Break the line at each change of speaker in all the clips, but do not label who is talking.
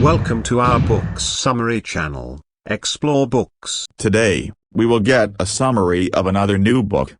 Welcome to our Books Summary channel, Explore Books.
Today, we will get a summary of another new book.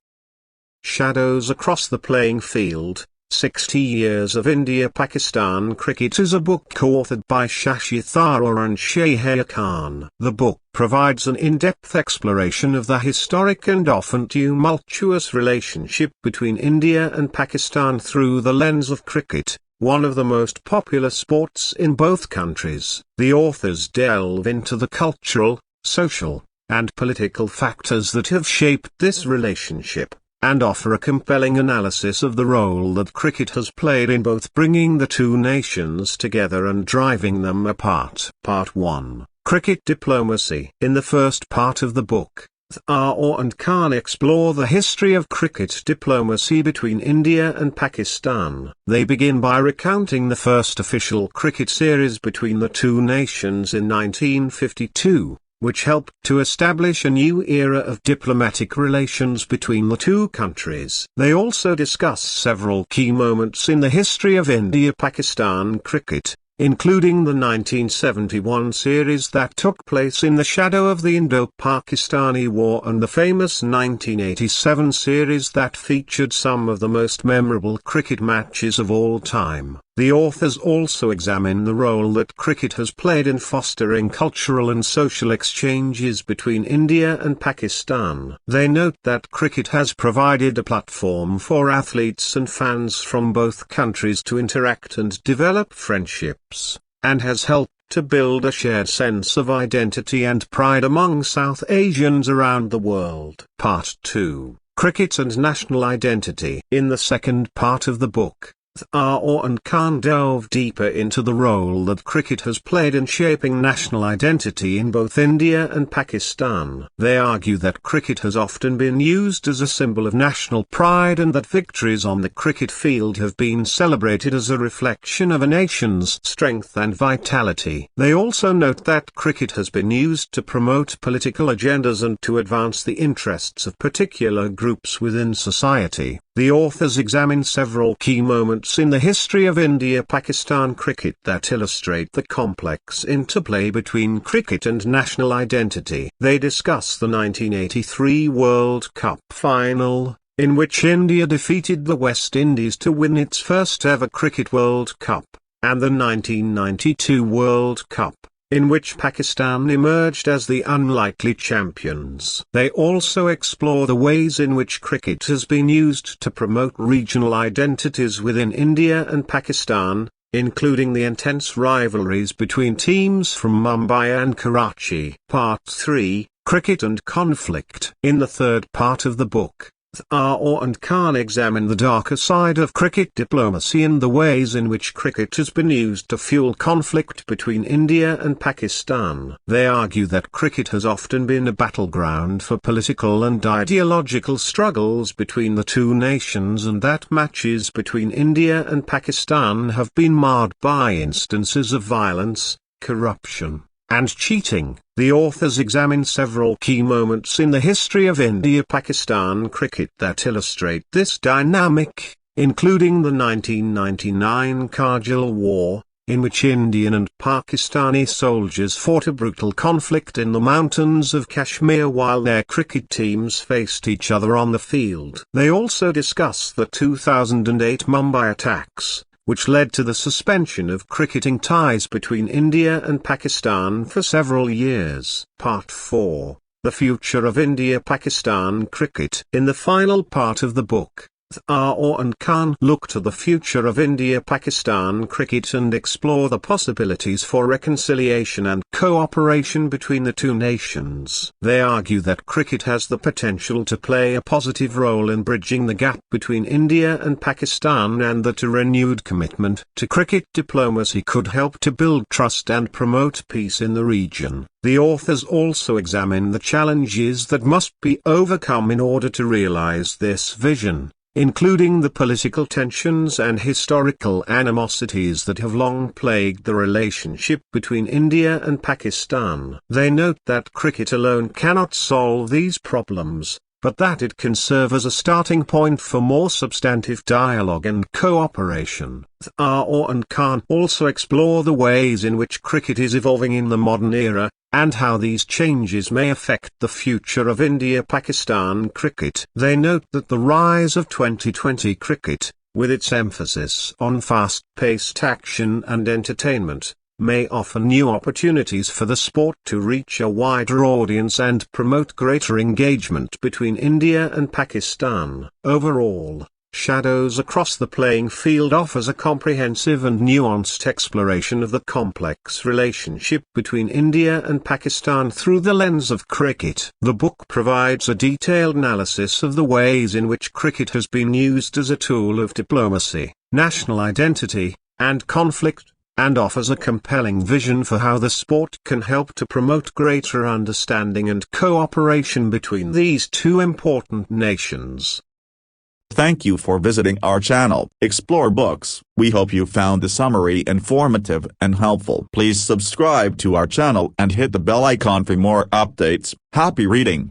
Shadows Across the Playing Field, 60 Years of India-Pakistan Cricket is a book co-authored by Shashi Tharoor and Shahir Khan. The book provides an in-depth exploration of the historic and often tumultuous relationship between India and Pakistan through the lens of cricket, one of the most popular sports in both countries. The authors delve into the cultural, social, and political factors that have shaped this relationship, and offer a compelling analysis of the role that cricket has played in both bringing the two nations together and driving them apart. Part 1. Cricket Diplomacy. In the first part of the book, Tharoor and Khan explore the history of cricket diplomacy between India and Pakistan. They begin by recounting the first official cricket series between the two nations in 1952, which helped to establish a new era of diplomatic relations between the two countries. They also discuss several key moments in the history of India-Pakistan cricket, including the 1971 series that took place in the shadow of the Indo-Pakistani War and the famous 1987 series that featured some of the most memorable cricket matches of all time. The authors also examine the role that cricket has played in fostering cultural and social exchanges between India and Pakistan. They note that cricket has provided a platform for athletes and fans from both countries to interact and develop friendships, and has helped to build a shared sense of identity and pride among South Asians around the world. Part 2. Cricket and National Identity. In the second part of the book, Tharoor and Khan delve deeper into the role that cricket has played in shaping national identity in both India and Pakistan. They argue that cricket has often been used as a symbol of national pride and that victories on the cricket field have been celebrated as a reflection of a nation's strength and vitality. They also note that cricket has been used to promote political agendas and to advance the interests of particular groups within society. The authors examine several key moments in the history of India-Pakistan cricket that illustrate the complex interplay between cricket and national identity. They discuss the 1983 World Cup final, in which India defeated the West Indies to win its first ever Cricket World Cup, and the 1992 World Cup, in which Pakistan emerged as the unlikely champions. They also explore the ways in which cricket has been used to promote regional identities within India and Pakistan, including the intense rivalries between teams from Mumbai and Karachi. Part 3. Cricket and Conflict. In the third part of the book, Tharoor and Khan examine the darker side of cricket diplomacy and the ways in which cricket has been used to fuel conflict between India and Pakistan. They argue that cricket has often been a battleground for political and ideological struggles between the two nations and that matches between India and Pakistan have been marred by instances of violence, corruption, and cheating. The authors examine several key moments in the history of India-Pakistan cricket that illustrate this dynamic, including the 1999 Kargil War, in which Indian and Pakistani soldiers fought a brutal conflict in the mountains of Kashmir while their cricket teams faced each other on the field. They also discuss the 2008 Mumbai attacks, which led to the suspension of cricketing ties between India and Pakistan for several years. Part 4. The Future of India-Pakistan Cricket. In the final part of the book, Tharoor and Khan look to the future of India-Pakistan cricket and explore the possibilities for reconciliation and cooperation between the two nations. They argue that cricket has the potential to play a positive role in bridging the gap between India and Pakistan and that a renewed commitment to cricket diplomacy could help to build trust and promote peace in the region. The authors also examine the challenges that must be overcome in order to realize this vision, including the political tensions and historical animosities that have long plagued the relationship between India and Pakistan. They note that cricket alone cannot solve these problems, but that it can serve as a starting point for more substantive dialogue and cooperation. Tharoor and Khan also explore the ways in which cricket is evolving in the modern era, and how these changes may affect the future of India-Pakistan cricket. They note that the rise of 2020 cricket, with its emphasis on fast-paced action and entertainment, may offer new opportunities for the sport to reach a wider audience and promote greater engagement between India and Pakistan. Overall, Shadows Across the Playing Field offers a comprehensive and nuanced exploration of the complex relationship between India and Pakistan through the lens of cricket. The book provides a detailed analysis of the ways in which cricket has been used as a tool of diplomacy, national identity, and conflict, and offers a compelling vision for how the sport can help to promote greater understanding and cooperation between these two important nations.
Thank you for visiting our channel, Explore Books. We hope you found the summary informative and helpful. Please subscribe to our channel and hit the bell icon for more updates. Happy reading!